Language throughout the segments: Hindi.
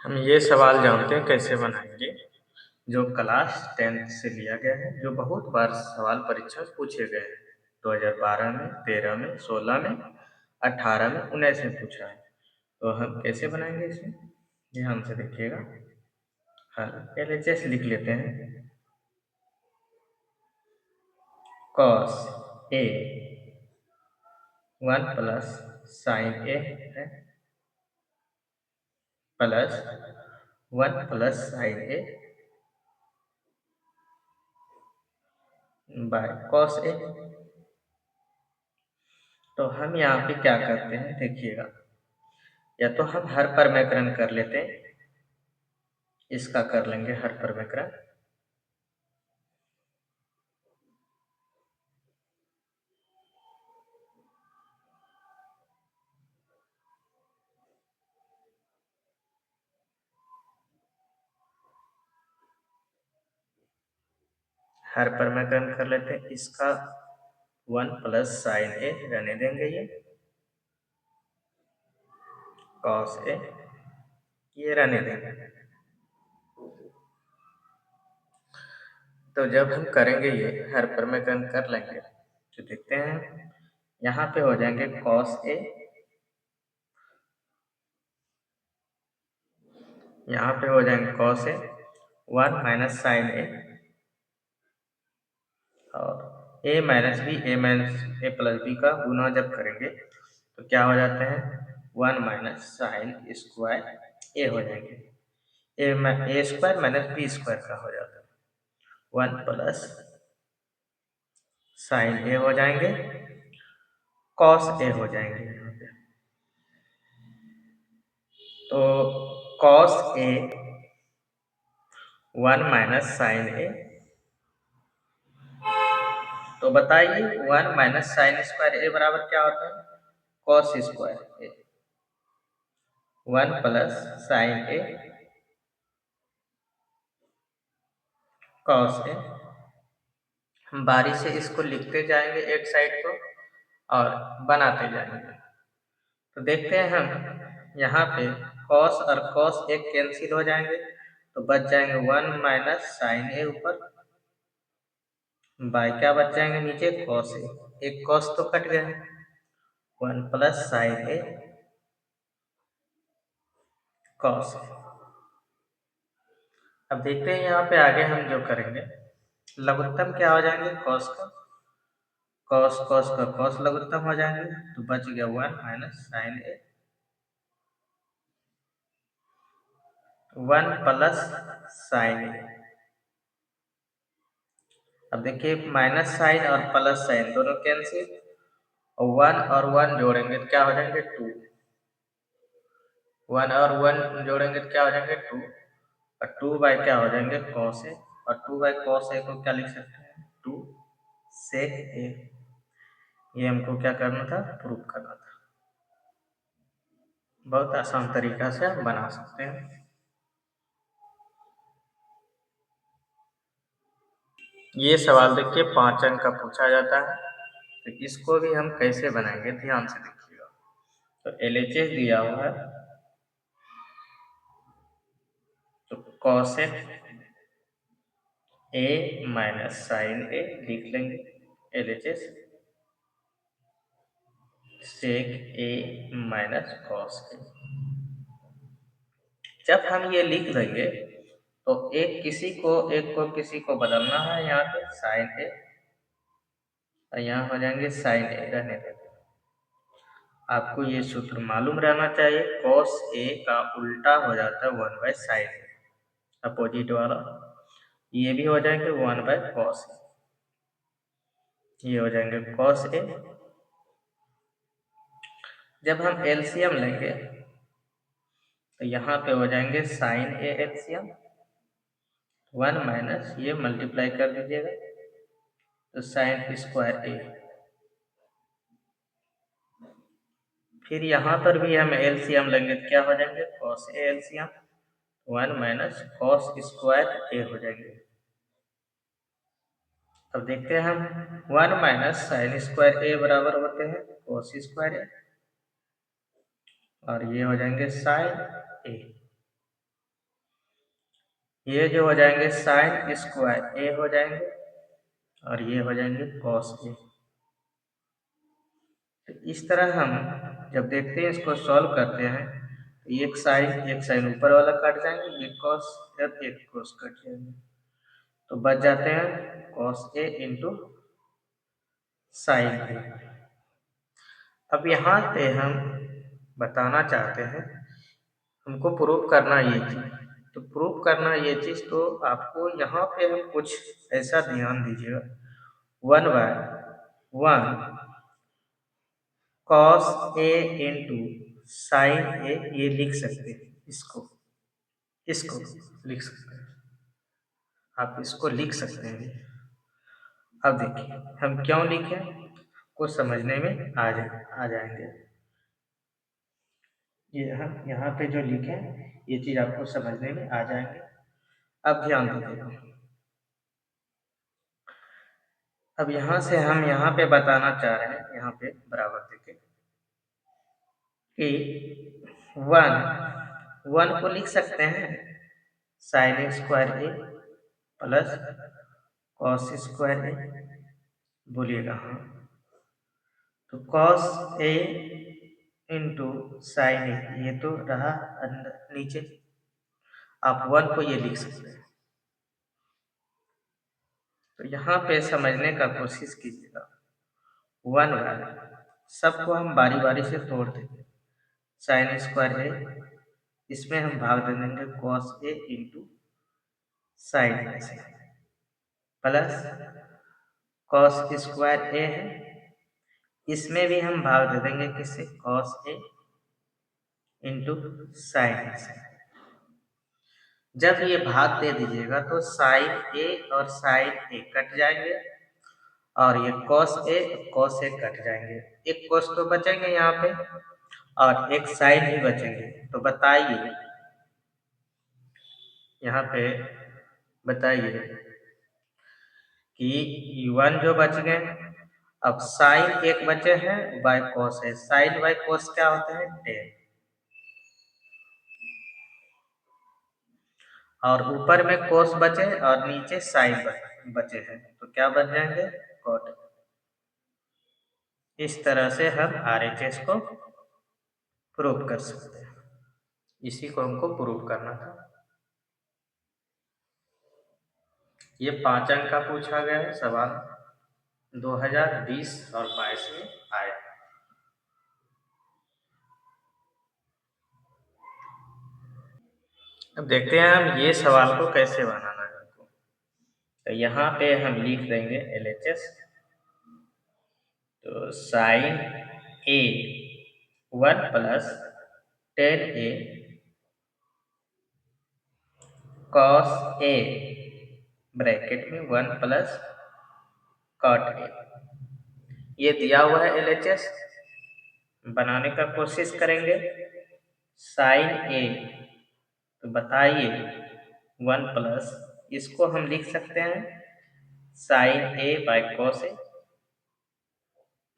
हम ये सवाल जानते हैं कैसे बनाएंगे जो क्लास 10th से लिया गया है, जो बहुत बार सवाल परीक्षा में पूछे गए हैं। 2012 में, 13 में, 16 में, 18 में, 19 में पूछा है। तो हम कैसे बनाएंगे इसे, ध्यान से देखिएगा। हाँ, LHS लिख लेते हैं। cos A 1 plus sin A है plus 1 plus sin A by cos A। तो हम यहाँ पे क्या करते हैं देखिएगा, या तो हम हर परमेकरण कर लेते हैं, इसका कर लेंगे हर परमेकरण। हर परमेकरण कर लेते हैं, इसका 1 प्लस साइन ए रहने देंगे, ये कॉस ए ये रहने देंगे। तो जब हम करेंगे ये हर परमेकरण कर लेंगे तो देखते हैं यहाँ पे हो जाएंगे कॉस ए, यहाँ पे हो जाएंगे कॉस ए 1 माइनस साइन ए, और ए माइनस बी, ए प्लस बी का गुना जब करेंगे तो क्या हो जाते हैं 1 माइनस साइन स्क्वायर ए हो जाएंगे। ए स्क्वायर माइनस बी स्क्वायर का हो जाता है 1 प्लस साइन ए हो जाएंगे, कॉस ए हो जाएंगे यहाँ पे। तो कॉस ए 1 माइनस साइन ए, तो बताइए 1 माइनस साइन स्क्वायर ए बराबर क्या होता है cos square A. 1 plus sign A cos A. हम बारी से इसको लिखते जाएंगे एक साइड को और बनाते जाएंगे। तो देखते हैं हम यहाँ पे कॉस और कॉस एक कैंसिल हो जाएंगे तो बच जाएंगे 1 माइनस साइन ए ऊपर, बाय क्या बच जाएंगे नीचे कॉस ए, एक कॉस तो कट गया, 1 plus sign A cos A. अब देखते हैं यहाँ पे आगे हम जो करेंगे लघुत्तम क्या हो जाएंगे कॉस का, कॉस कॉस का कॉस लघुत्तम हो जाएंगे तो बच गया 1 माइनस साइन ए 1 प्लस साइन ए। अब देखिए माइनस साइन और प्लस साइन दोनों कैंसिल, और 1 और 1 जोड़ेंगे तो क्या हो जाएंगे 2, 1 और 1 जोड़ेंगे तो क्या हो जाएंगे 2, और 2 बाय क्या हो जाएंगे कॉस ए, और 2 बाय कॉस ए को क्या लिख सकते हैं 2 सेक ए। ये हमको क्या करना था प्रूफ करना था। बहुत आसान तरीका से हम बना सकते हैं। ये सवाल देखिए 5 अंक का पूछा जाता है, तो इसको भी हम कैसे बनाएंगे ध्यान से देखिएगा। तो LHS दिया हुआ है, तो कॉसेक ए माइनस साइन ए लिख लेंगे LHS, sec A minus cos A. जब हम ये लिख देंगे तो एक को किसी को बदलना है, यहाँ पे साइन ए और यहाँ हो जाएंगे साइन ए रहने देंगे। आपको ये सूत्र मालूम रहना चाहिए, कॉस ए का उल्टा हो जाता है 1 बाय साइन ए, अपोजिट वाला। ये भी हो जाएंगे 1 बाय कॉस ए, ये हो जाएंगे कॉस ए। जब हम एलसीएम लेंगे तो यहाँ पे हो जाएंगे साइन ए एलसीएम 1 माइनस ये मल्टीप्लाई कर दीजिएगा तो साइन स्क्वायर ए। फिर यहाँ पर भी हम एलसीएम लेंगे तो क्या हो जाएंगे cos A LCM 1 minus cos square A हो जाएंगे। अब देखते हैं हम 1 माइनस साइन स्क्वायर ए बराबर होते हैं कॉस स्क्वायर ए, और ये हो जाएंगे साइन ए। ये जो हो जाएंगे साइन स्क्वायर ए हो जाएंगे और ये हो जाएंगे कॉस ए। तो इस तरह हम जब देखते हैं इसको सॉल्व करते हैं तो एक साइन ऊपर वाला कट जाएंगे, एक कॉस और एक कॉस कट जाएंगे, तो बच जाते हैं कॉस ए इंटू साइन ए। अब यहाँ पे हम बताना चाहते हैं, हमको प्रूव करना ये चीज, तो प्रूव करना ये चीज तो आपको यहाँ पे हम कुछ ऐसा ध्यान दीजिएगा, 1/1 कॉस ए इंटू साइन ए, ये लिख सकते हैं, इसको इसको लिख सकते हैं, आप इसको लिख सकते हैं। अब देखिए हम क्यों लिखें, कुछ समझने में आ जाएंगे। ये हम यहाँ पे जो लिखे ये चीज आपको समझने में आ जाएंगे। अब ध्यान दीजिएगा, अब यहाँ से हम यहाँ पे बताना चाह रहे हैं, यहाँ पे बराबर देखें कि 1 को लिख सकते हैं साइन स्क्वायर ए प्लस कॉस स्क्वायर ए, बोलिएगा हाँ। तो कॉस ए इंटू साइन ए, ये तो रहा अंदर नीचे, आप 1 को ये लिख सकते हैं। तो यहाँ पे समझने का कोशिश कीजिएगा, 1/, सबको हम बारी बारी से तोड़ देंगे, साइन स्क्वायर ए, इसमें हम भाग दे देंगे कॉस ए इंटू साइन ए से, प्लस कॉस स्क्वायर ए है, इसमें भी हम भाग दे देंगे किससे, कॉस ए इंटू साइन ए से। जब ये भाग दे दीजिएगा तो साइन ए और साइन ए कट जाएंगे और ये कॉस ए कट जाएंगे, एक कॉस तो बचेंगे यहाँ पे और एक साइन ही बचेंगे। तो बताइए यहाँ पे, बताइए कि 1 जो बच गए, अब साइन एक बचे हैं बाय कॉस है, साइन बाय कॉस क्या होता है, टेन, और ऊपर में कोस बचे और नीचे साइन बचे हैं, तो क्या बन जाएंगे, कॉट। इस तरह से हम RHS को प्रूव कर सकते हैं, इसी को हमको प्रूव करना था। ये 5 अंक का पूछा गया है सवाल, 2020 और 22 में आया। अब देखते हैं हम ये सवाल को कैसे बनाना है हमको। तो यहाँ पे हम लिख देंगे LHS, तो sign A 1 plus 10A cos A bracket में 1 प्लस कॉट ए, ये दिया हुआ है LHS, बनाने का कोशिश करेंगे। साइन ए, तो बताइए 1 प्लस, इसको हम लिख सकते हैं sine A by cos A,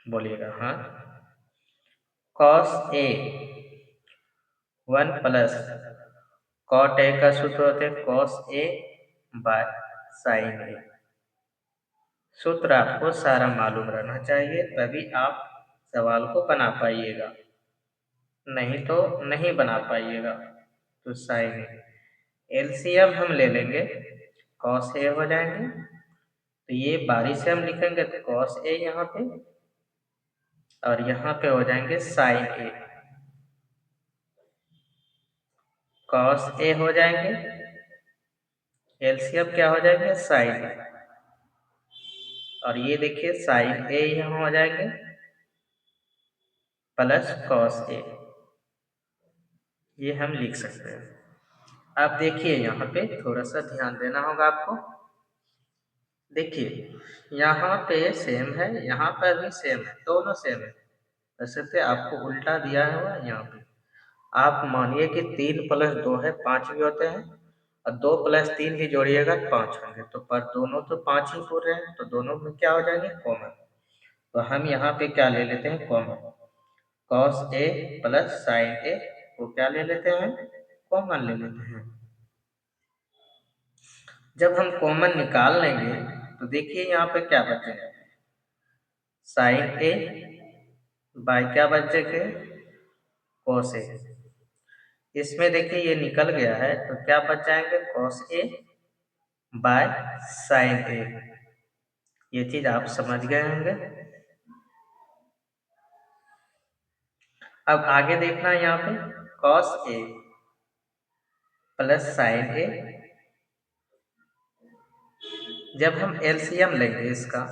बोलिएगा हाँ। Cos A 1 plus cot A का सूत्र होते हैं cos A by sine A. सूत्र आपको सारा मालूम रहना चाहिए, तभी आप सवाल को बना पाइएगा, नहीं तो नहीं बना पाइएगा। तो साइन ए, LCM हम ले लेंगे, कॉस ए हो जाएंगे, तो ये बारी से हम लिखेंगे तो कॉस ए यहाँ पे और यहाँ पे हो जाएंगे साइन ए, कॉस ए हो जाएंगे, LCM क्या हो जाएंगे, साइन ए, और ये देखिए साइन ए यहाँ हो जाएंगे प्लस कॉस ए, ये हम लिख सकते हैं। आप देखिए यहाँ पे थोड़ा सा ध्यान देना होगा आपको, देखिए यहाँ पे सेम है, यहाँ पर भी सेम है, दोनों सेम है, वैसे आपको उल्टा दिया हुआ है यहाँ पे। आप मानिए कि 3 प्लस 2 है, 5 भी होते हैं, और 2 प्लस 3 भी जोड़िएगा 5 होंगे, तो पर दोनों तो 5 ही पूरे हैं, तो दोनों में क्या हो जाएंगे, कॉमन। तो हम यहाँ पे क्या ले लेते हैं, common, cos A plus sign ए को क्या ले लेते हैं, कॉमन ले लेते हैं। जब हम कॉमन निकाल लेंगे तो देखिए यहाँ पे क्या बचेगा, साइन ए बाय क्या बचेगा, कॉस ए। इसमें देखिए ये निकल गया है तो क्या बच जाएंगे, कॉस ए बाय साइन ए। ये चीज आप समझ गए होंगे। अब आगे देखना है यहाँ पे, कॉस ए प्लस साइन ए। जब हम एलसीएम लेंगे इसका,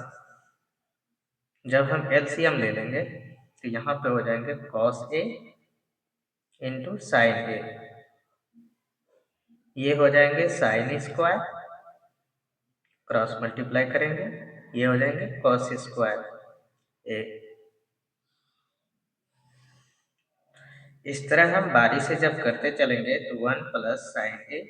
जब हम एलसीएम ले लेंगे तो यहाँ पे हो जाएंगे कॉस ए इंटू साइन ए। ये हो जाएंगे साइन स्क्वायर, क्रॉस मल्टीप्लाई करेंगे, ये हो जाएंगे कॉस स्क्वायर ए। इस तरह हम बारी से जब करते चलेंगे तो 1 प्लस साइन ए।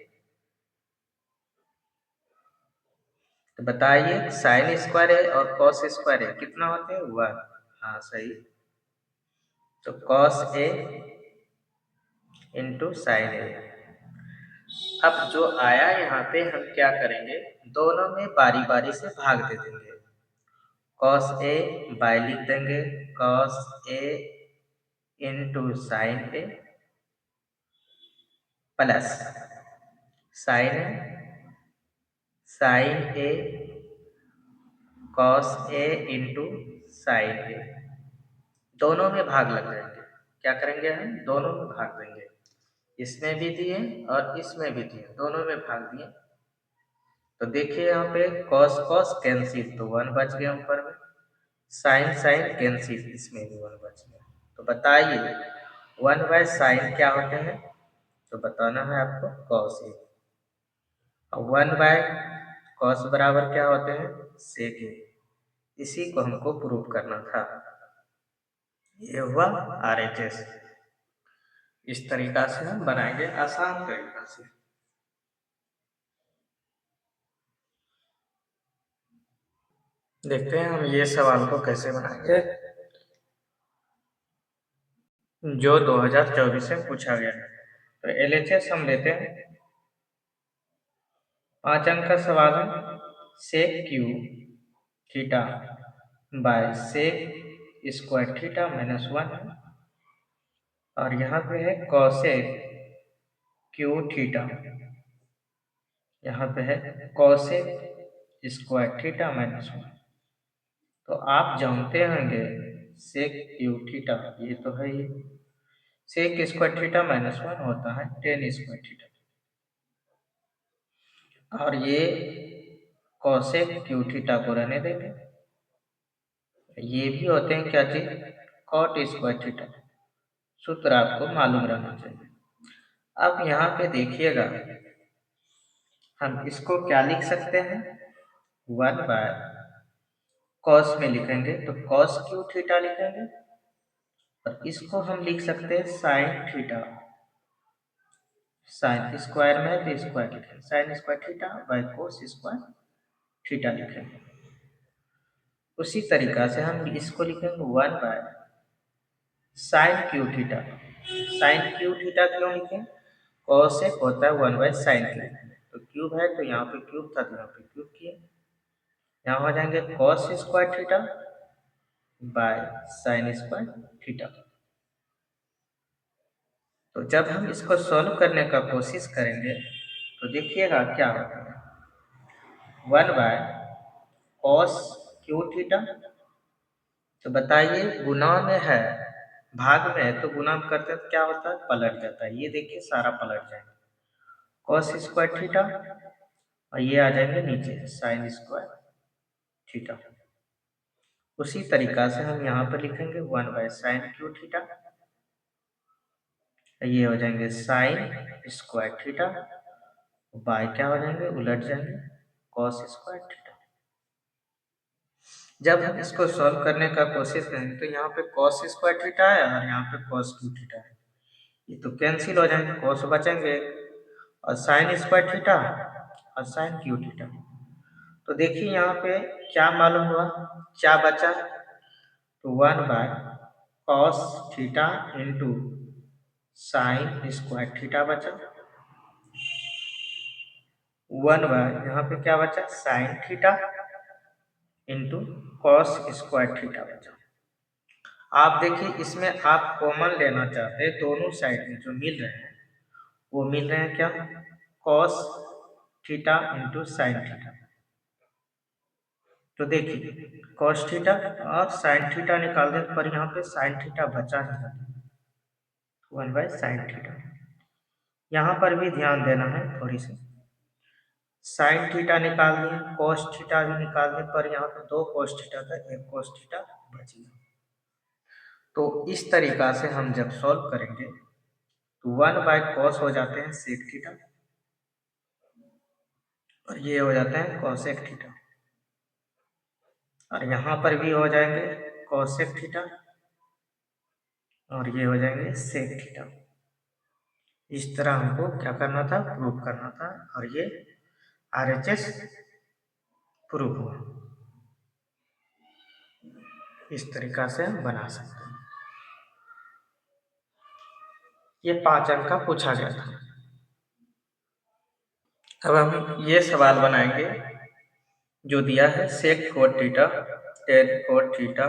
तो बताइए साइन स्क्वायर ए और कॉस स्क्वायर ए कितना होते हैं, 1। हाँ सही। तो कॉस ए इंटू साइन ए। अब जो आया यहाँ पे हम क्या करेंगे, दोनों में बारी बारी से भाग दे देंगे। कॉस ए बाय लिख देंगे cos A into sine A plus sign A cos A into sine ए। दोनों में भाग लग जाएंगे। क्या करेंगे हम, दोनों में भाग देंगे। इसमें भी दिए और इसमें भी दिए, दोनों में भाग दिए। तो देखिए यहाँ पे कॉस कॉस कैंसिल, तो 1 बच गया ऊपर में। साइन साइन कैंसिल, इसमें भी 1 बच गया। तो बताइए 1 बाय साइन क्या होते हैं, तो बताना है आपको कॉस ए। और 1 बाय कॉस बराबर क्या होते हैं, सेक ए। इसी को हमको प्रूव करना था। ये हुआ आरएचएस। इस तरीका से हम बनाएंगे, आसान तरीका से। देखते हैं हम ये सवाल को कैसे बनाएंगे, जो 2024 में पूछा गया है। तो एलएचएस हम लेते हैं। 5 अंक का सवाल है, sec cube theta by sec square theta minus 1, और यहाँ पे है कॉसेक क्यू थीटा, यहाँ पे है कॉसेक स्क्वायर थीटा माइनस 1। तो आप जानते होंगे सेक क्यू थीटा, ये तो है ही, सेक स्क्वायर थीटा माइनस 1 होता है टेन स्क्वायर थीटा, और ये कॉसेक क्यू थीटा को रहने देंगे। ये भी होते हैं क्या चीज, कॉट स्क्वायर थीटा। सूत्र आपको मालूम रहना चाहिए। अब यहाँ पे देखिएगा, हम इसको क्या लिख सकते हैं, 1 बाय कॉस में लिखेंगे तो कॉस क्यू थीटा लिखेंगे, और इसको हम लिख सकते हैं साइन थीटा। साइन स्क्वायर में है तो स्क्वायर लिखेंगे, sine square theta by cos square theta लिखेंगे। उसी तरीका से हम इसको लिखेंगे 1 by sine cube theta. Sine cube theta क्यों लिखें, कॉसेक होता है 1 बाय साइन क्यू, तो क्यूब है तो यहाँ पे क्यूब था तो यहाँ पे क्यूब किए। यहाँ हो जाएंगे cos square theta by sine square theta. तो जब हम इसको सॉल्व करने का कोशिश करेंगे तो देखिएगा क्या होता है, 1 बाय कॉस क्यू थीटा। तो बताइए गुना में है, भाग में है, तो गुना करते हैं तो क्या होता है, पलट जाता है। ये देखिए सारा पलट जाएगा, कॉस स्क्वायर थीटा, और ये आ जाएंगे नीचे साइन स्क्वायर थीटा। उसी तरीका से हम यहाँ पर लिखेंगे 1 बाय साइन क्यू थीटा, ये हो जाएंगे साइन स्क्वायर थीटा, बाय क्या हो जाएंगे, उलट जाएंगे कॉस स्क्वायर थीटा। जब हम इसको सॉल्व करने का कोशिश करेंगे तो यहाँ पे कॉस स्क्वायर थीटा है और यहाँ पे कॉस क्यू थीटा है, ये तो कैंसिल हो जाएंगे, कॉस बचेंगे और साइन स्क्वायर थीटा और साइन क्यू थीटा। तो देखिए यहाँ पे क्या मालूम हुआ, क्या बचा, तो 1 by cos theta into sine square theta बचा। वन बाय यहाँ पे क्या बचा, sine theta into cos square theta बचा। आप देखिए इसमें आप कॉमन लेना चाहते हैं, दोनों साइड में जो मिल रहे हैं वो मिल रहे हैं क्या, cos theta into sine theta. तो देखिए कॉस थीटा और साइन थीटा निकाल दें, पर यहाँ पे साइन थीटा बचा ही नहीं, वन बाय साइन थीटा। यहाँ पर भी ध्यान देना है थोड़ी सी, साइन थीटा निकाल दिए, कॉस थीटा भी निकाल दिए, पर यहाँ पे दो कॉस थीटा था, एक कॉस थीटा बच गया। तो इस तरीका से हम जब सॉल्व करेंगे तो वन बाय कॉस हो जाते हैं सेक थीटा और ये हो जाता है कॉसेक थीटा, और यहाँ पर भी हो जाएंगे कॉसेक थीटा और ये हो जाएंगे सेक थीटा। इस तरह हमको क्या करना था, प्रूव करना था, और ये RHS प्रूव हुआ। इस तरीका से हम बना सकते हैं। ये 5 अंक का पूछा गया था। अब हम ये सवाल बनाएंगे जो दिया है, sec cot theta tan cot theta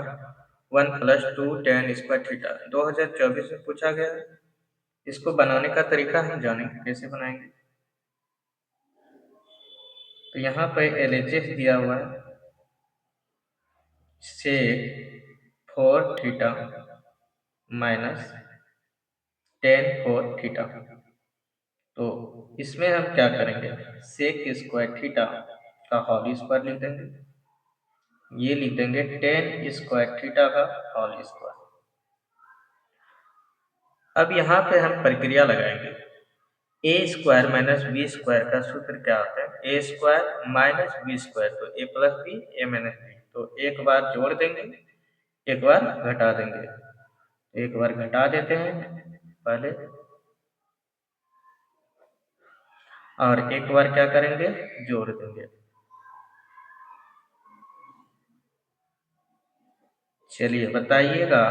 1+2 tan square theta 2024 में पूछा गया है। इसको बनाने का तरीका हम जानेंगे कैसे बनाएंगे। तो यहाँ पे LHS दिया हुआ है, सेक 4 theta minus ten four theta. तो इसमें हम क्या करेंगे, सेक स्क्वायर थीटा का होल स्क्वायर लिख देंगे, ये लिख देंगे टेन स्क्वायर थीटा का होल स्क्वायर। अब यहाँ पे हम प्रक्रिया लगाएंगे, ए स्क्वायर माइनस बी स्क्वायर का सूत्र क्या होता है, ए स्क्वायर माइनस बी स्क्वायर, तो ए प्लस बी ए माइनस बी। तो एक बार जोड़ देंगे, एक बार घटा देंगे, एक बार घटा देते हैं पहले, और एक बार क्या करेंगे, जोड़ देंगे। चलिए बताइएगा,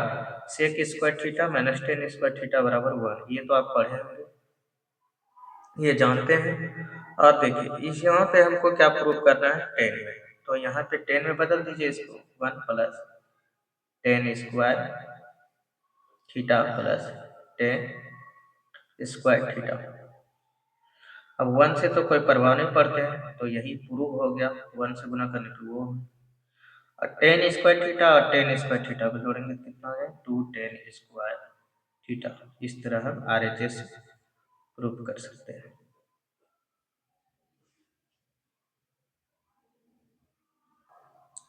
sec square theta minus tan square theta बराबर 1, ये तो आप पढ़े होंगे, ये जानते हैं। और देखिए इस यहाँ पे हमको क्या प्रूव करना है, 10 में, तो यहाँ पे 10 में बदल दीजिए इसको, 1 plus ten square theta plus ten square theta. अब 1 से तो कोई प्रभाव नहीं पड़ते हैं, तो यही प्रूव हो गया, 1 से गुना करने के वो, और टेन स्क्वायर थीटा और टेन स्क्वायर थीटा को जोड़ेंगे कितना है, 2 टेन स्क्वायर थीटा। इस तरह हम RHS प्रूव कर सकते हैं।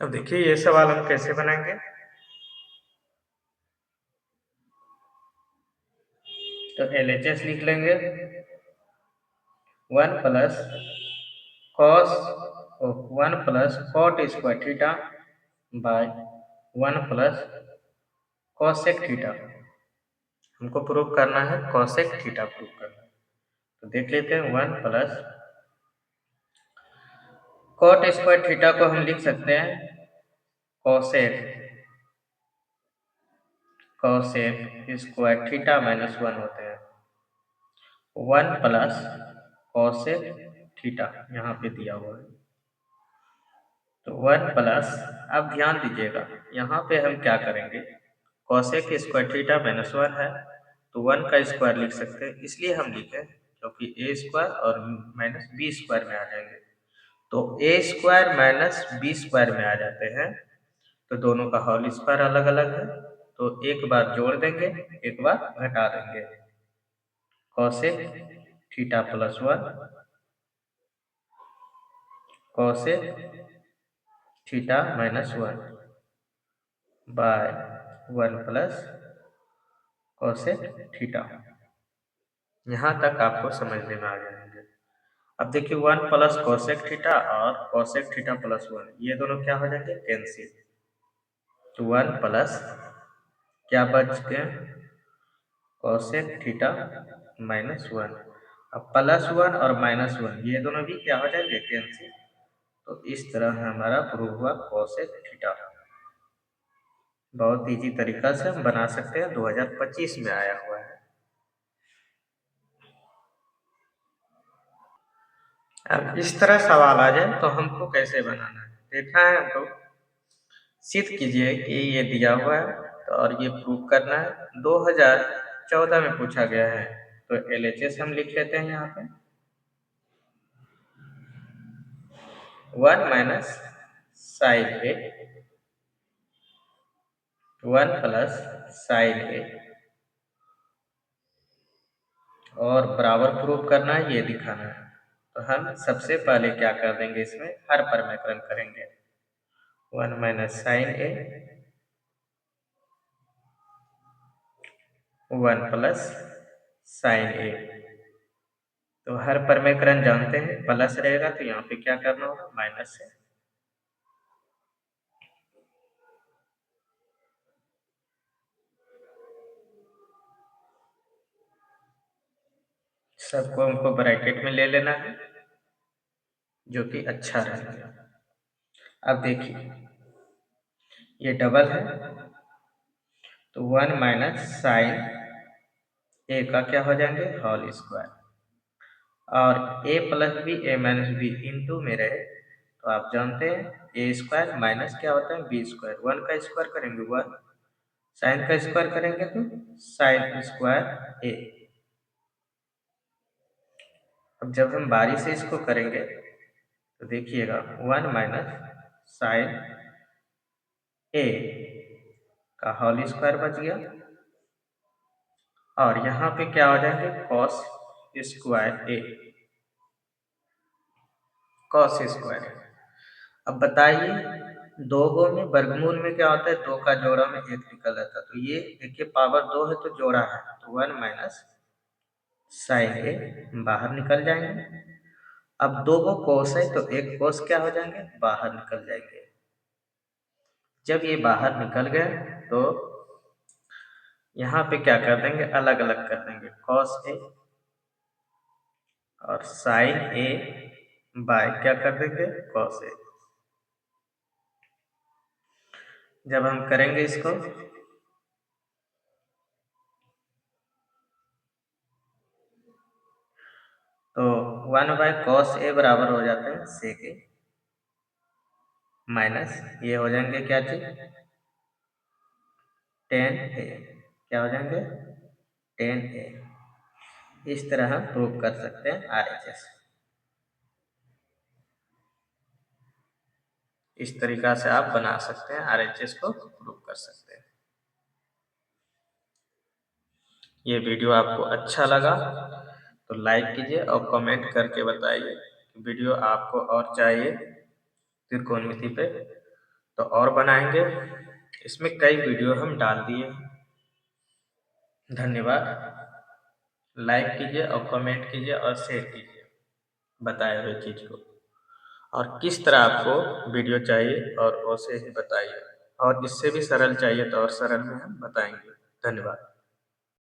अब देखिए ये सवाल हम कैसे बनाएंगे, तो LHS लिख लेंगे, 1 plus cos 1 plus cot square theta by 1 plus cosec theta. हमको प्रूव करना है कॉसेक थीटा प्रूव करना है, तो देख लेते हैं, 1 प्लस कॉट स्क्वायर थीटा को हम लिख सकते हैं cosec cosec square theta minus 1 होते हैं, 1 प्लस कॉसेक थीटा यहाँ पे दिया हुआ है, तो 1 प्लस, अब ध्यान दीजिएगा यहाँ पे हम क्या करेंगे, कॉसेक स्क्वायर थीटा माइनस 1 है, तो 1 का स्क्वायर लिख सकते हैं, इसलिए हम लिखे क्योंकि ए स्क्वायर और माइनस बी स्क्वायर में आ जाएंगे, तो ए स्क्वायर माइनस बी स्क्वायर में आ जाते हैं, तो दोनों का होल स्क्वायर अलग अलग है, तो एक बार जोड़ देंगे, एक बार घटा देंगे, cosec theta plus 1 cosec theta minus 1 by 1 plus cosec theta. यहाँ तक आपको समझने में आ जाएंगे। अब देखिए 1 प्लस कॉसेक थीटा और कॉसेक थीटा प्लस 1, ये दोनों क्या हो जाएंगे, कैंसिल, तो 1 प्लस क्या बच गए, कॉसेक थीटा माइनस 1, अब प्लस 1 और माइनस 1 ये दोनों भी क्या हो जाएंगे, कैंसिल। तो इस तरह हमारा प्रूव हुआ कॉसेक थीटा। बहुत इजी तरीका से हम बना सकते हैं, 2025 में आया हुआ है। अब इस तरह सवाल आ जाए तो हमको कैसे बनाना है, देखना है हमको। सिद्ध कीजिए कि ये दिया हुआ है तो और ये प्रूव करना है। 2014 में पूछा गया है तो LHS हम लिख लेते हैं यहाँ पे। 1 माइनस साइन ए 1 प्लस साइन ए और बराबर प्रूव करना है, ये दिखाना है। तो हम सबसे पहले क्या कर देंगे, इसमें हर परमेकरण करेंगे। 1 माइनस साइन ए 1 प्लस साइन ए। तो हर परमेकरण जानते हैं प्लस रहेगा तो यहाँ पे क्या करना होगा, माइनस से। सबको हमको ब्रैकेट में ले लेना है जो कि अच्छा रहेगा। अब देखिए ये डबल है तो 1 माइनस साइन ए का क्या हो जाएंगे, होल स्क्वायर। और ए प्लस बी ए माइनस बी इंटू में रहे तो आप जानते हैं ए स्क्वायर माइनस क्या होता है, बी स्क्वायर। 1 का स्क्वायर करेंगे 1, साइन का स्क्वायर करेंगे तो साइन स्क्वायर ए। अब जब हम बारी से इसको करेंगे तो देखिएगा 1 माइनस साइन ए का होल स्क्वायर बच गया और यहाँ पे क्या हो जाएंगे, कॉस स्क्वायर ए, कॉस स्क्वायर ए। अब बताइए दो गो में वर्गमूल में क्या होता है, दो का जोड़ा में एक निकल जाता है। तो ये देखिए पावर 2 है तो जोड़ा है तो 1 माइनस साइन ए बाहर निकल जाएंगे। अब दो गो कोस है तो एक कोस क्या हो जाएंगे, बाहर निकल जाएंगे। जब ये बाहर निकल गए तो यहाँ पे क्या कर देंगे, अलग अलग कर देंगे, कॉस ए और साइन ए बाय क्या कर देंगे, कॉस ए। जब हम करेंगे इसको तो 1 बाय कॉस ए बराबर हो जाते हैं सेक ए माइनस ये हो जाएंगे क्या चीज, टेन ए। क्या हो जाएंगे, टेन ए। इस तरह हम प्रूव कर सकते हैं RHS। इस तरीका से आप बना सकते हैं, RHS को प्रूव कर सकते हैं। ये वीडियो आपको अच्छा लगा तो लाइक कीजिए और कमेंट करके बताइए कि वीडियो आपको और चाहिए त्रिकोणमिति पे तो और बनाएंगे। इसमें कई वीडियो हम डाल दिए हैं। धन्यवाद। लाइक कीजिए और कमेंट कीजिए और शेयर कीजिए बताए हुए चीज़ को। और किस तरह आपको वीडियो चाहिए और उसे ही बताइए, और इससे भी सरल चाहिए तो और सरल में हम बताएंगे। धन्यवाद।